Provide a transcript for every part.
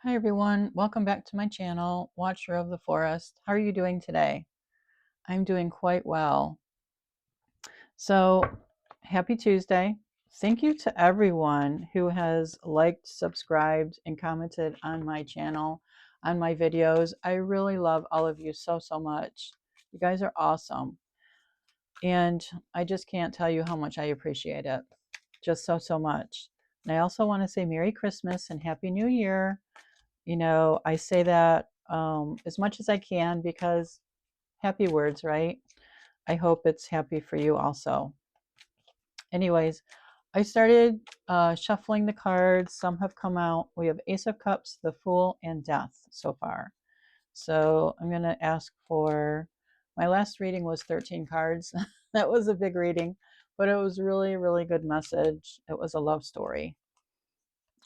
Hi everyone, welcome back to my channel, Watcher of the Forest. How are you doing today? I'm doing quite well. So, happy Tuesday. Thank you to everyone who has liked, subscribed, and commented on my channel, on my videos. I really love all of you so much. You guys are awesome. And I just can't tell you how much I appreciate it. Just so much. And I also want to say Merry Christmas and Happy New Year. I say that as much as I can because happy words, right? I hope it's happy for you also. Anyways, I started shuffling the cards. Some have come out. We have Ace of Cups, the Fool, and Death so far. So I'm going to ask for my last reading was 13 cards. That was a big reading, but it was really good message. It was a love story.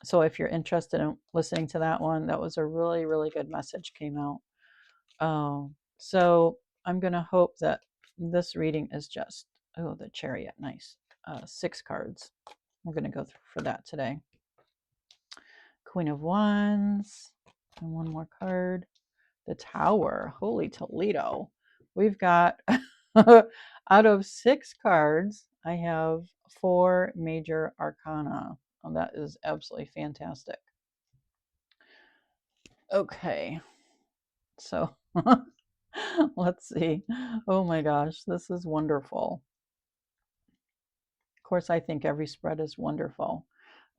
So if you're interested in listening to that one, that was a really good message came out. So I'm going to hope that this reading is just, oh, the Chariot, nice. 6 cards. We're going to go for that today. Queen of Wands, and one more card. The Tower, holy Toledo. We've got, out of 6 cards, I have 4 major arcana. Oh, that is absolutely fantastic. Okay, so let's see. Oh my gosh, this is wonderful. Of course, I think every spread is wonderful.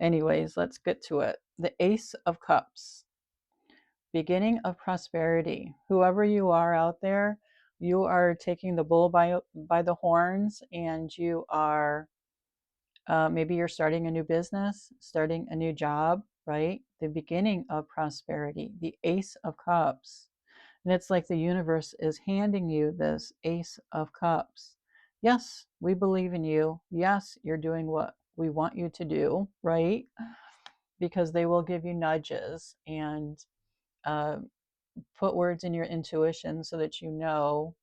Anyways, let's get to it. The Ace of Cups, beginning of prosperity. Whoever you are out there, you are taking the bull by the horns, and you are maybe you're starting a new business, starting a new job, right? The beginning of prosperity, the Ace of Cups. And it's like the universe is handing you this Ace of Cups. Yes, we believe in you. Yes, you're doing what we want you to do, right? Because they will give you nudges and uh, put words in your intuition so that you know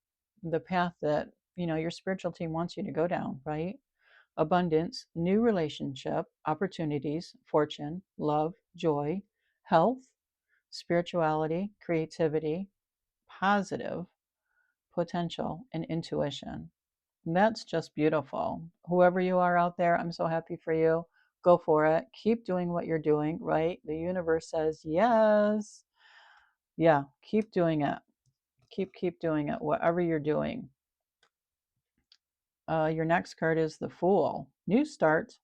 the path that your spiritual team wants you to go down, right? Abundance, new relationship, opportunities, fortune, love, joy, health, spirituality, creativity, positive potential, and intuition. And that's just beautiful. Whoever you are out there, I'm so happy for you. Go for it. Keep doing what you're doing, right? The universe says yes. Yeah, keep doing it. Keep doing it, whatever you're doing. Your next card is the Fool. New start,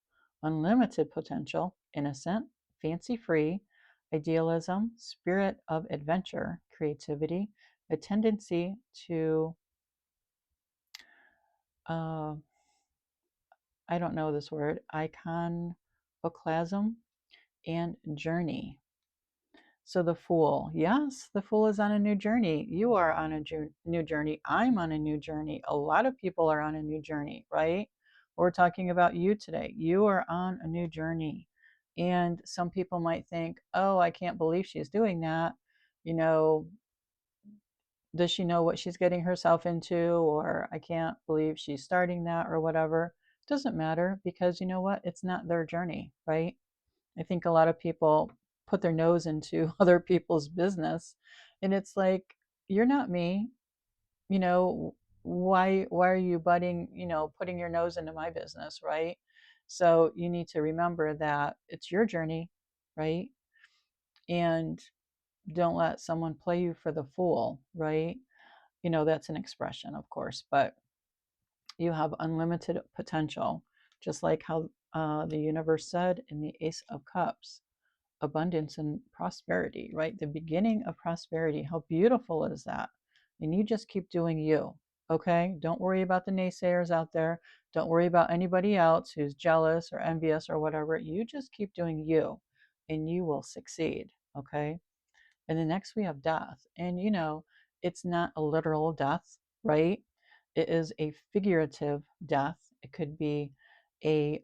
unlimited potential, innocent, fancy free, idealism, spirit of adventure, creativity, a tendency to, uh, I don't know this word, iconoclasm, and journey. So the Fool, yes, the Fool is on a new journey. You are on a new journey. I'm on a new journey. A lot of people are on a new journey, right? We're talking about you today. You are on a new journey. And some people might think, oh, I can't believe she's doing that. You know, does she know what she's getting herself into? Or I can't believe she's starting that or whatever. Doesn't matter because you know what? It's not their journey, right? I think a lot of people put their nose into other people's business, and it's like, you're not me. You know, why are you putting your nose into my business, right? So you need to remember that it's your journey, right? And don't let someone play you for the fool, right? That's an expression, of course, but you have unlimited potential, just like how the universe said in the Ace of Cups, abundance and prosperity, right? The beginning of prosperity. How beautiful is that? And you just keep doing you, okay? Don't worry about the naysayers out there. Don't worry about anybody else who's jealous or envious or whatever. You just keep doing you and you will succeed, okay? And then next we have death. And it's not a literal death, right? It is a figurative death. It could be a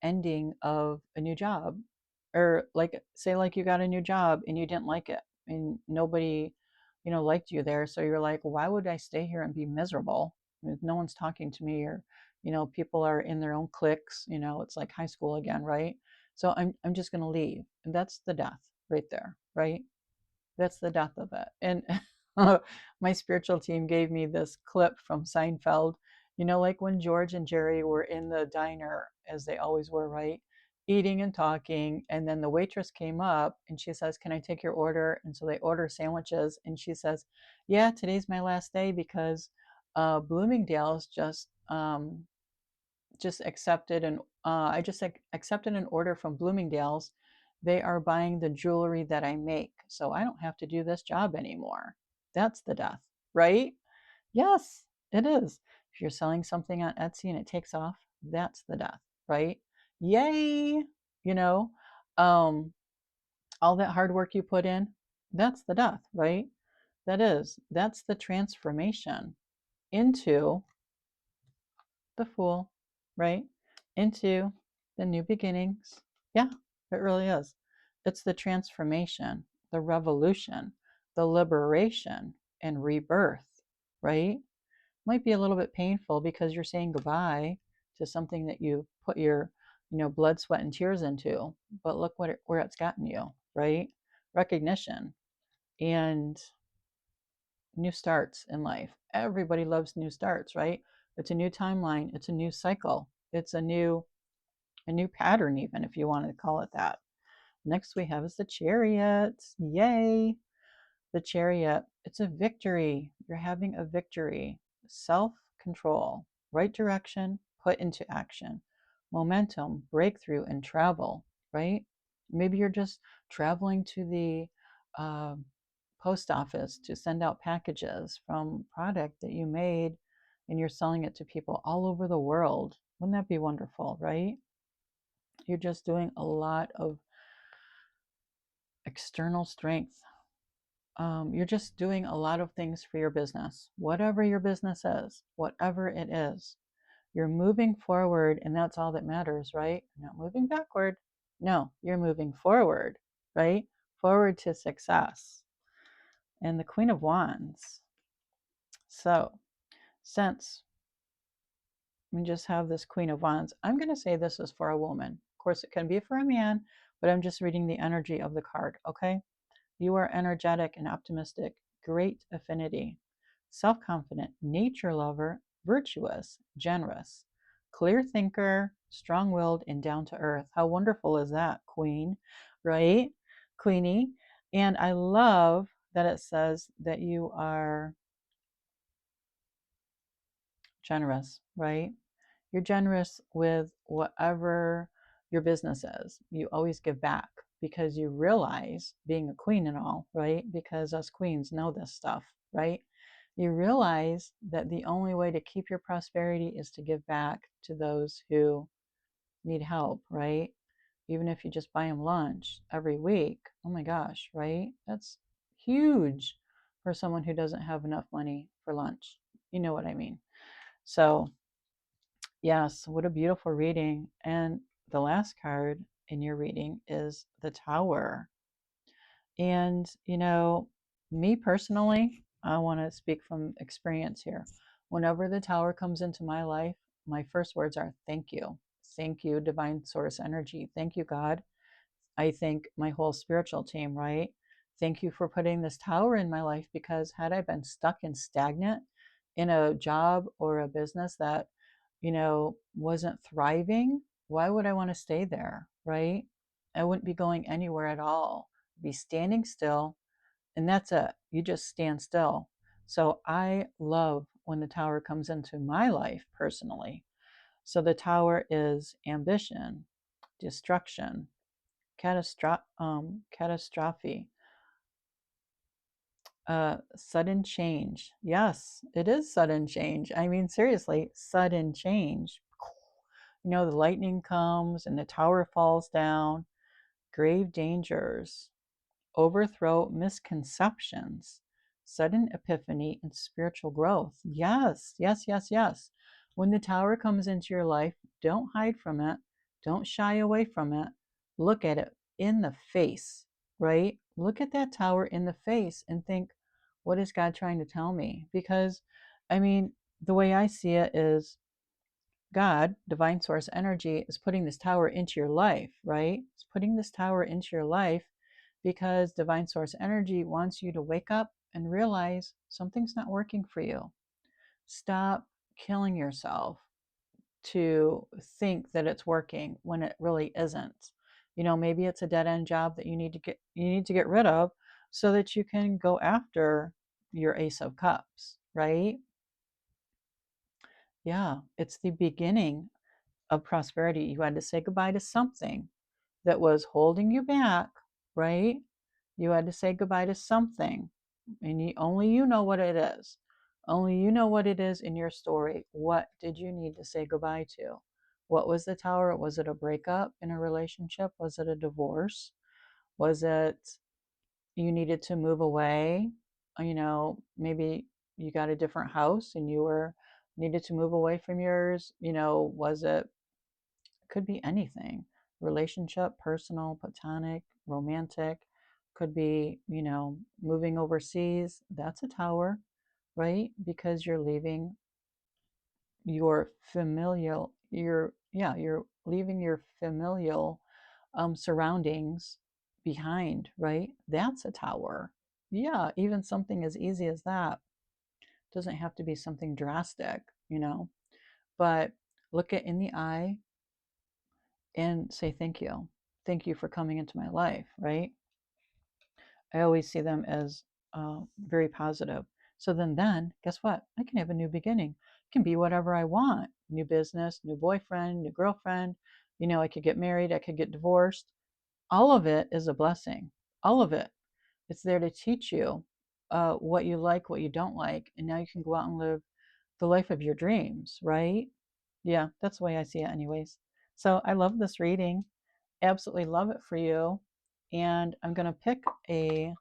ending of a new job, or like say like you got a new job and you didn't like it and nobody liked you there, so you're like, why would I stay here and be miserable? No one's talking to me, or people are in their own cliques. It's like high school again, right? So I'm just going to leave, and that's the death right there, right? That's the death of it. And my spiritual team gave me this clip from Seinfeld. Like when George and Jerry were in the diner, as they always were, right? Eating and talking. And then the waitress came up and she says, "Can I take your order?" And so they order sandwiches. And she says, "Yeah, today's my last day because Bloomingdale's just accepted an I just accepted an order from Bloomingdale's. They are buying the jewelry that I make, so I don't have to do this job anymore." That's the death, right? Yes, it is. If you're selling something on Etsy and it takes off, that's the death, right? Yay! You know, um, all that hard work you put in, that's the death, right? That's the transformation into the Fool, right? Into the new beginnings. Yeah, it really is. It's the transformation, the revolution, the liberation, and rebirth, right? Might be a little bit painful because you're saying goodbye to something that you put your, blood, sweat, and tears into. But look where it's gotten you, right? Recognition and new starts in life. Everybody loves new starts, right? It's a new timeline, it's a new cycle, it's a new pattern, even if you want to call it that. Next we have is the Chariot. Yay! The Chariot, it's a victory. You're having a victory. Self-control, right direction, put into action. Momentum, breakthrough, and travel, right? Maybe you're just traveling to the uh, post office to send out packages from product that you made and you're selling it to people all over the world. Wouldn't that be wonderful, right? You're just doing a lot of external strength. You're just doing a lot of things for your business, whatever your business is, whatever it is. You're moving forward, and that's all that matters, right? You're not moving backward. No, you're moving forward, right? Forward to success. And the Queen of Wands. So, since we just have this Queen of Wands, I'm going to say this is for a woman. Of course, it can be for a man, but I'm just reading the energy of the card, okay? You are energetic and optimistic, great affinity, self confident, nature lover, virtuous, generous, clear thinker, strong willed, and down to earth. How wonderful is that, Queen? Right? Queenie. And I love that it says that you are generous, right? You're generous with whatever your business is. You always give back because you realize, being a queen and all, right? Because us queens know this stuff, right? You realize that the only way to keep your prosperity is to give back to those who need help, right? Even if you just buy them lunch every week. Oh my gosh, right? That's huge for someone who doesn't have enough money for lunch. You know what I mean? So, yes, what a beautiful reading. And the last card in your reading is the Tower. And, me personally, I want to speak from experience here. Whenever the Tower comes into my life, my first words are thank you. Thank you, Divine Source Energy. Thank you, God. I thank my whole spiritual team, right? Thank you for putting this tower in my life, because had I been stuck and stagnant in a job or a business that, wasn't thriving, why would I want to stay there, right? I wouldn't be going anywhere at all. I'd be standing still, and that's it. You just stand still. So I love when the tower comes into my life personally. So the tower is ambition, destruction, catastrophe, sudden change. Yes, it is sudden change. I mean, seriously, sudden change. The lightning comes and the tower falls down, grave dangers, overthrow misconceptions, sudden epiphany, and spiritual growth. Yes, yes, yes, yes. When the tower comes into your life, don't hide from it. Don't shy away from it. Look at it in the face, right? Look at that tower in the face and think, what is God trying to tell me? Because, I mean, the way I see it is, God, divine source energy, is putting this tower into your life, right? It's putting this tower into your life because divine source energy wants you to wake up and realize something's not working for you. Stop killing yourself to think that it's working when it really isn't. Maybe it's a dead end job that you need to get rid of so that you can go after your Ace of Cups, right? Yeah, it's the beginning of prosperity. You had to say goodbye to something that was holding you back, right? You had to say goodbye to something, and only you know what it is. Only you know what it is in your story. What did you need to say goodbye to? What was the tower? Was it a breakup in a relationship? Was it a divorce? Was it you needed to move away? Maybe you got a different house and you were needed to move away from yours. Was it could be anything, relationship, personal, platonic, romantic, could be, moving overseas. That's a tower, right? Because you're leaving your familial, you're leaving your familial surroundings behind, right? That's a tower. Yeah, even something as easy as that doesn't have to be something drastic, but look it in the eye and say thank you. Thank you for coming into my life, right? I always see them as very positive. So then, guess what? I can have a new beginning. It can be whatever I want. New business, new boyfriend, new girlfriend. I could get married, I could get divorced. All of it is a blessing. All of it. It's there to teach you what you like, what you don't like. And now you can go out and live the life of your dreams, right? Yeah, that's the way I see it, anyways. So I love this reading. Absolutely love it for you. And I'm going to pick a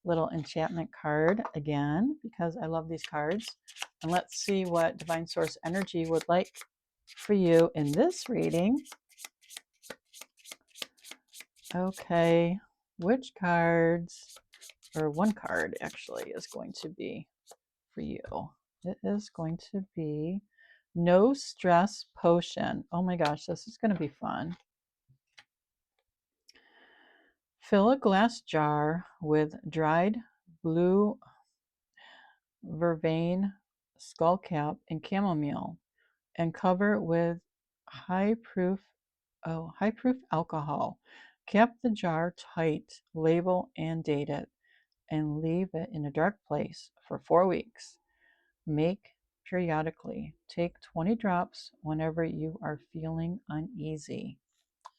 little enchantment card again because I love these cards. And let's see what Divine Source Energy would like for you in this reading. Okay, which cards, or one card actually, is going to be for you? It is going to be No Stress Potion. Oh my gosh, this is going to be fun. Fill a glass jar with dried blue vervain, skullcap, and chamomile, and cover with high-proof high-proof alcohol. Cap the jar tight, label and date it, and leave it in a dark place for 4 weeks. Make periodically. Take 20 drops whenever you are feeling uneasy.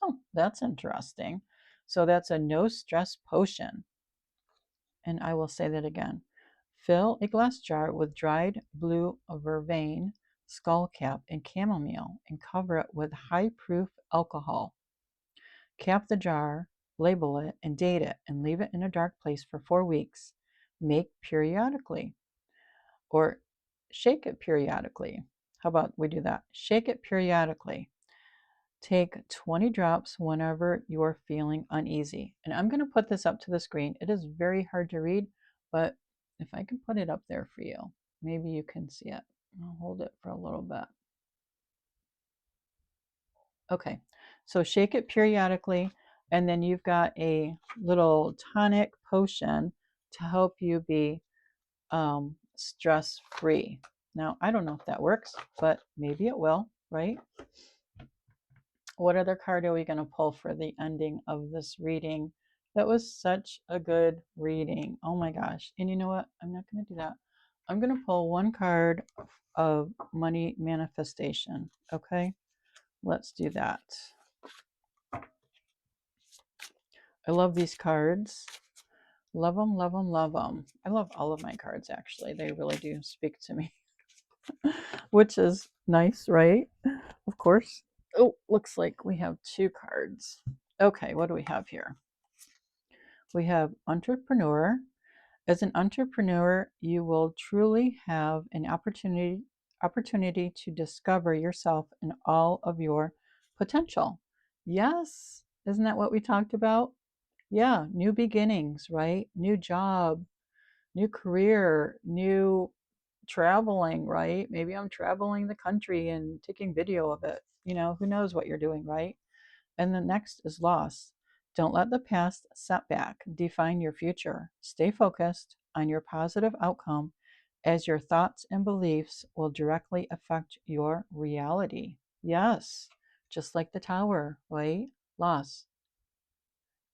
Oh, that's interesting. So that's a no stress potion. And I will say that again. Fill a glass jar with dried blue vervain, skullcap, and chamomile and cover it with high-proof alcohol. Cap the jar, label it, and date it, and leave it in a dark place for 4 weeks. Make periodically, or shake it periodically. How about we do that? Shake it periodically. Take 20 drops whenever you're feeling uneasy. And I'm going to put this up to the screen. It is very hard to read, but if I can put it up there for you, maybe you can see it. I'll hold it for a little bit. Okay, so shake it periodically, and then you've got a little tonic potion to help you be stress free. Now, I don't know if that works, but maybe it will, right? What other card are we going to pull for the ending of this reading? That was such a good reading. Oh my gosh. And you know what? I'm not going to do that. I'm going to pull one card of money manifestation. Okay, let's do that. I love these cards. Love them, love them, love them. I love all of my cards, actually. They really do speak to me, which is nice, right? Of course. Oh, looks like we have 2 cards. Okay, what do we have here? We have entrepreneur. As an entrepreneur, you will truly have an opportunity to discover yourself and all of your potential. Yes, isn't that what we talked about? Yeah, new beginnings, right? New job, new career, new traveling, right? Maybe I'm traveling the country and taking video of it. Who knows what you're doing, right? And the next is loss. Don't let the past setback define your future. Stay focused on your positive outcome, as your thoughts and beliefs will directly affect your reality. Yes, just like the tower, right? Loss.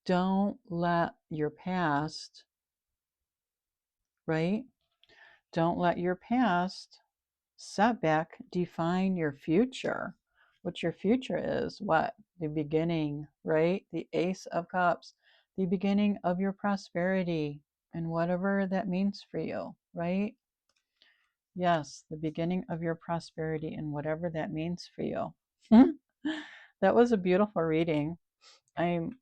Don't let your past, right? Don't let your past setback define your future. What your future is, what? The beginning, right? The Ace of Cups, the beginning of your prosperity and whatever that means for you, right? Yes, the beginning of your prosperity and whatever that means for you. That was a beautiful reading. I'm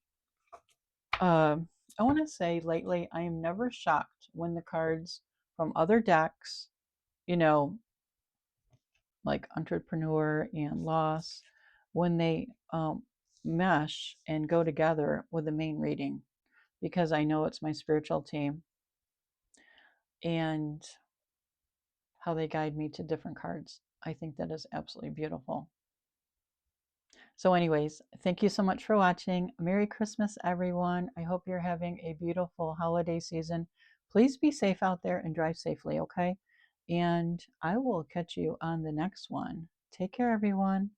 uh, I want to say lately I am never shocked when the cards from other decks, you know, like entrepreneur and loss, when they mesh and go together with the main reading, because I know it's my spiritual team and how they guide me to different cards. I think that is absolutely beautiful. So, anyways, thank you so much for watching. Merry Christmas, everyone. I hope you're having a beautiful holiday season. Please be safe out there and drive safely, okay? And I will catch you on the next one. Take care, everyone.